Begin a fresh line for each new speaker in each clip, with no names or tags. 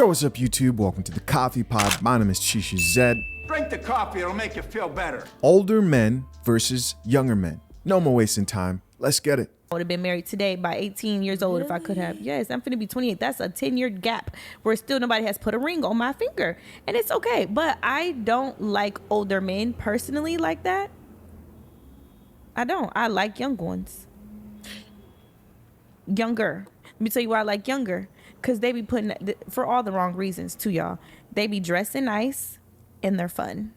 Yo, what's up, YouTube? Welcome to the Coffee Pod. My name is Chisha Zed.
Drink the coffee, it'll make you feel better.
Older men versus younger men. No more wasting time. Let's get it.
I would have been married today by 18 years old if I could have. Yes, I'm finna be 28. That's a 10-year gap where still nobody has put a ring on my finger. And it's okay. But I don't like older men personally like that. I don't. I like young ones. Younger. Let me tell you why I like younger. Because they be putting, for all the wrong reasons too, y'all. They be dressing nice and they're fun.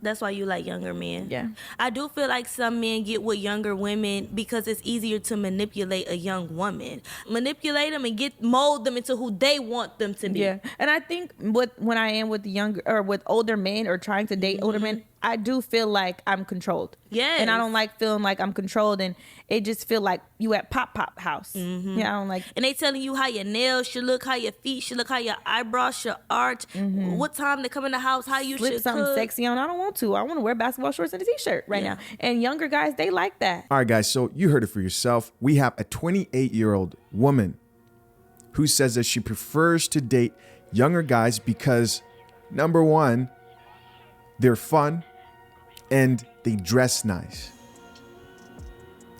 That's why you like younger men.
Yeah.
I do feel like some men get with younger women because it's easier to manipulate a young woman. Manipulate them and mold them into who they want them to be.
Yeah. And I think when I am with the younger or with older men or trying to date older men, I do feel like I'm controlled.
Yes.
And I don't like feeling like I'm controlled, and it just feel like you at pop house. Yeah, I don't like.
And they telling you how your nails should look, how your feet should look, how your eyebrows should arch, what time to come in the house, how you
Slip
should
something
cook.
sexy on. I don't want to. I want to wear basketball shorts and a t-shirt right now. And younger guys, they like that.
All right, guys, so you heard it for yourself. We have a 28-year-old woman who says that she prefers to date younger guys because, number one, they're fun and they dress nice.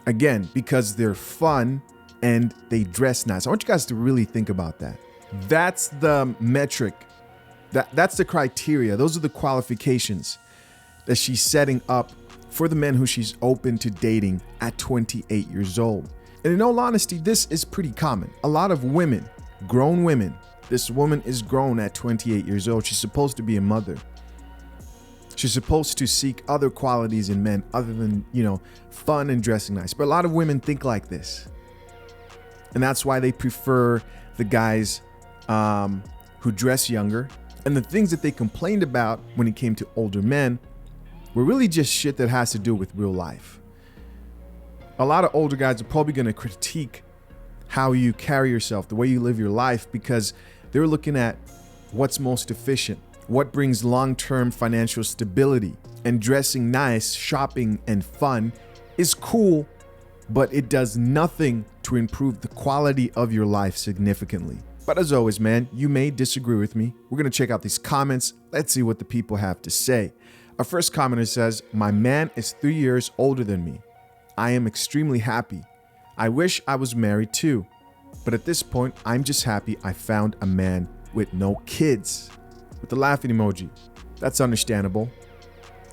Again, because they're fun and they dress nice. I want you guys to really think about that. That's the metric. That's the criteria. Those are the qualifications that she's setting up for the men who she's open to dating at 28 years old. And in all honesty, this is pretty common. A lot of women, grown women, this woman is grown at 28 years old. She's supposed to be a mother. She's supposed to seek other qualities in men other than, fun and dressing nice. But a lot of women think like this. And that's why they prefer the guys who dress younger. And the things that they complained about when it came to older men were really just shit that has to do with real life. A lot of older guys are probably going to critique how you carry yourself, the way you live your life, because they're looking at what's most efficient, what brings long-term financial stability. And dressing nice, shopping, and fun is cool, but it does nothing to improve the quality of your life significantly. But as always, man, you may disagree with me. We're going to check out these comments. Let's see what the people have to say. Our first commenter says, "My man is 3 years older than me. I am extremely happy. I wish I was married too. But at this point, I'm just happy I found a man with no kids." With the laughing emoji. That's understandable.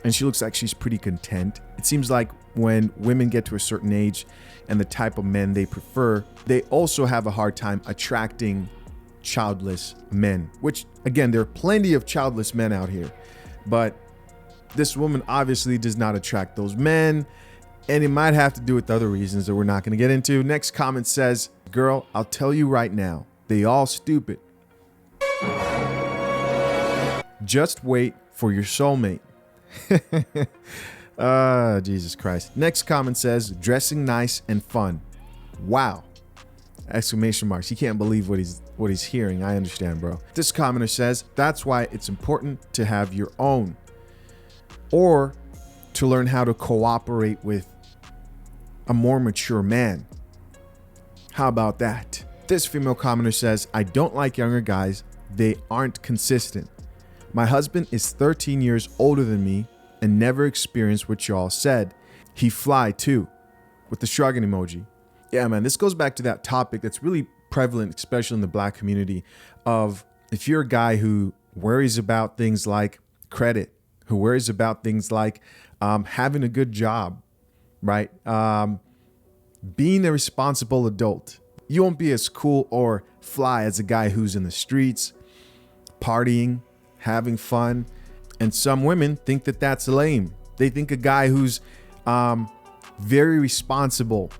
And she looks like she's pretty content. It seems like when women get to a certain age and the type of men they prefer, they also have a hard time attracting childless men, which again, there are plenty of childless men out here, but this woman obviously does not attract those men, and it might have to do with other reasons that we're not going to get into. Next comment says, "Girl, I'll tell you right now, they all stupid. Just wait for your soulmate." Jesus Christ. Next comment says, "Dressing nice and fun." Wow. Exclamation marks. He can't believe what he's hearing. I understand, bro. This commenter says, "That's why it's important to have your own, or to learn how to cooperate with a more mature man." How about that? This female commenter says, "I don't like younger guys. They aren't consistent. My husband is 13 years older than me and never experienced what y'all said. He fly too," with the shrugging emoji. Yeah, man, this goes back to that topic that's really prevalent, especially in the black community, of if you're a guy who worries about things like credit, who worries about things like having a good job, right? Being a responsible adult, you won't be as cool or fly as a guy who's in the streets, partying, having fun. And some women think that that's lame. They think a guy who's very responsible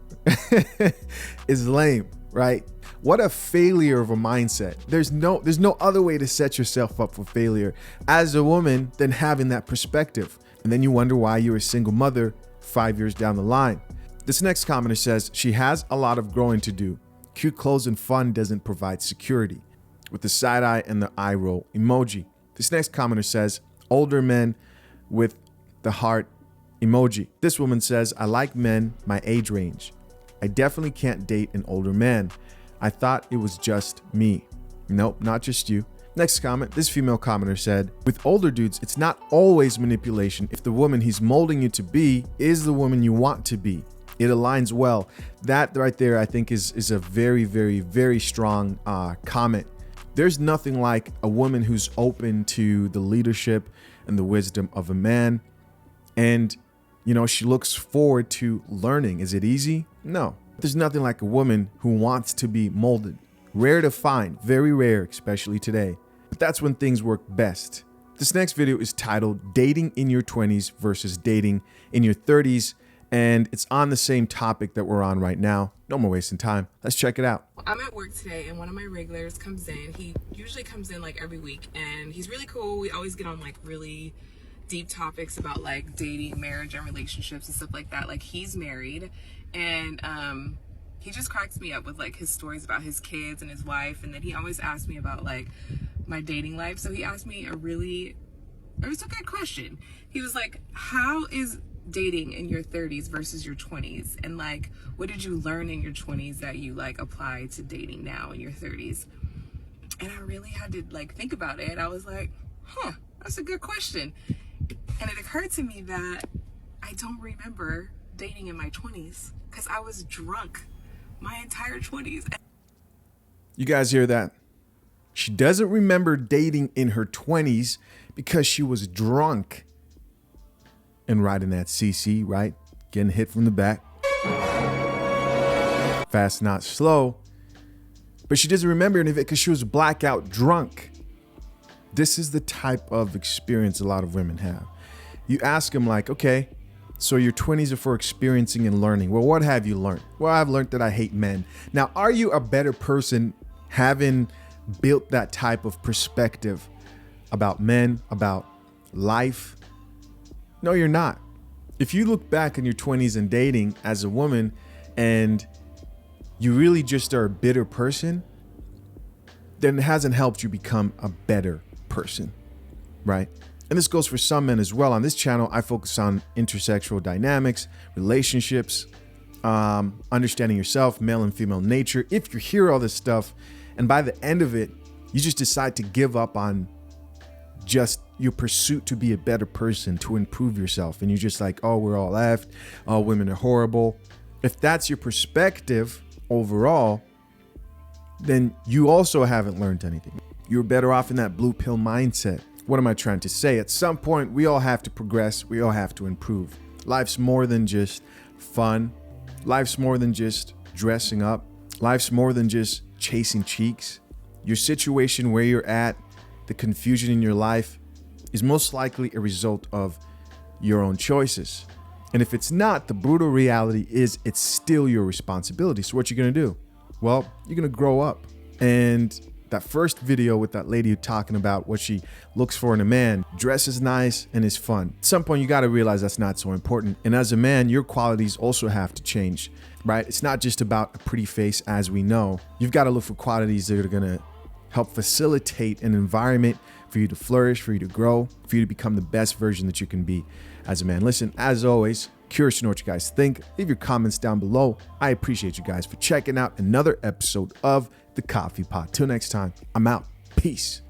is lame, right? What a failure of a mindset. There's no other way to set yourself up for failure as a woman than having that perspective. And then you wonder why you're a single mother 5 years down the line. This next commenter says, "She has a lot of growing to do. Cute clothes and fun doesn't provide security," with the side eye and the eye roll emoji. This next commenter says, "Older men with the heart emoji." This woman says, "I like men my age range. I definitely can't date an older man. I thought it was just me." Nope, not just you. Next comment, this female commenter said, with older dudes, it's not always manipulation if the woman he's molding you to be is the woman you want to be. It aligns well. That right there, I think is a very, very, very strong comment. There's nothing like a woman who's open to the leadership and the wisdom of a man. And, you know, she looks forward to learning. Is it easy? No. There's nothing like a woman who wants to be molded. Rare to find, very rare, especially today. But that's when things work best. This next video is titled Dating in Your 20s versus Dating in Your 30s. And it's on the same topic that we're on right now. No more wasting time. Let's check it out.
I'm at work today and one of my regulars comes in. He usually comes in like every week and he's really cool. We always get on like really deep topics about like dating, marriage, and relationships and stuff like that. Like he's married and he just cracks me up with like his stories about his kids and his wife. And then he always asks me about like my dating life. So he asked me it was a good question. He was like, how is dating in your 30s versus your 20s, and like what did you learn in your 20s that you like apply to dating now in your 30s? And I really had to like think about it. I was like, that's a good question. And it occurred to me that I don't remember dating in my 20s because I was drunk my entire 20s.
You guys hear that? She doesn't remember dating in her 20s because she was drunk and riding that CC, right? Getting hit from the back. Fast, not slow. But she doesn't remember any of it because she was blackout drunk. This is the type of experience a lot of women have. You ask them like, okay, so your 20s are for experiencing and learning. Well, what have you learned? Well, I've learned that I hate men. Now, are you a better person having built that type of perspective about men, about life? No, you're not. If you look back in your 20s and dating as a woman and you really just are a bitter person, then it hasn't helped you become a better person, right? And this goes for some men as well. On this channel, I focus on intersexual dynamics, relationships, understanding yourself, male and female nature. If you hear all this stuff and by the end of it, you just decide to give up on just your pursuit to be a better person, to improve yourself, and you're just like, oh, we're all left, all women are horrible. If that's your perspective overall, then you also haven't learned anything. You're better off in that blue pill mindset. What am I trying to say? At some point, we all have to progress. We all have to improve. Life's more than just fun. Life's more than just dressing up. Life's more than just chasing cheeks. Your situation where you're at, the confusion in your life is most likely a result of your own choices. And if it's not, the brutal reality is it's still your responsibility. So what you're gonna do? Well, you're gonna grow up. And that first video with that lady talking about what she looks for in a man, dress is nice and is fun. At some point, you gotta realize that's not so important. And as a man, your qualities also have to change, right? It's not just about a pretty face, as we know. You've gotta look for qualities that are gonna help facilitate an environment for you to flourish, for you to grow, for you to become the best version that you can be as a man. Listen, as always, curious to know what you guys think. Leave your comments down below. I appreciate you guys for checking out another episode of The Coffee Pot. Till next time, I'm out. Peace.